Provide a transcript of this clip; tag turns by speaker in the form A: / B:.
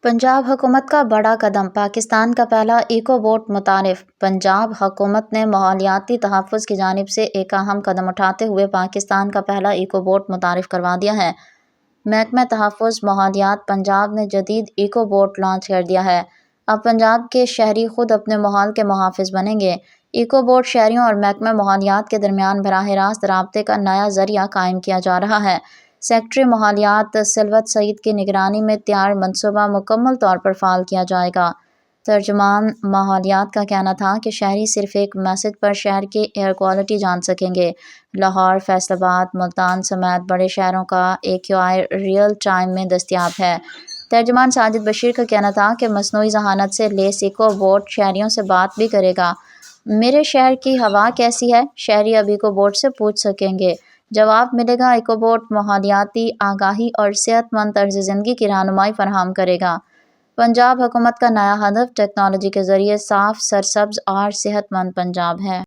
A: پنجاب حکومت کا بڑا قدم، پاکستان کا پہلا ایکو بوٹ متعارف۔ پنجاب حکومت نے ماحولیاتی تحفظ کی جانب سے ایک اہم قدم اٹھاتے ہوئے پاکستان کا پہلا ایکو بوٹ متعارف کروا دیا ہے۔ محکمہ تحفظ ماحولیات پنجاب نے جدید ایکو بوٹ لانچ کر دیا ہے۔ اب پنجاب کے شہری خود اپنے ماحول کے محافظ بنیں گے۔ ایکو بوٹ شہریوں اور محکمہ ماحولیات کے درمیان براہ راست رابطے کا نیا ذریعہ قائم کیا جا رہا ہے۔ سیکریٹری ماحولیات سلوت سعید کی نگرانی میں تیار منصوبہ مکمل طور پر فعال کیا جائے گا۔ ترجمان ماحولیات کا کہنا تھا کہ شہری صرف ایک میسج پر شہر کی ایئر کوالٹی جان سکیں گے۔ لاہور، فیصل آباد، ملتان سمیت بڑے شہروں کا AQI ریئل ٹائم میں دستیاب ہے۔ ترجمان ساجد بشیر کا کہنا تھا کہ مصنوعی ذہانت سے لیس ایکو بوٹ شہریوں سے بات بھی کرے گا۔ میرے شہر کی ہوا کیسی ہے؟ شہری اب ایکو بوٹ سے پوچھ سکیں گے۔ جواب ملے گا۔ ایکو بوٹ ماحولیاتی آگاہی اور صحت مند طرز زندگی کی رہنمائی فراہم کرے گا۔ پنجاب حکومت کا نیا ہدف ٹیکنالوجی کے ذریعے صاف، سرسبز اور صحت مند پنجاب ہے۔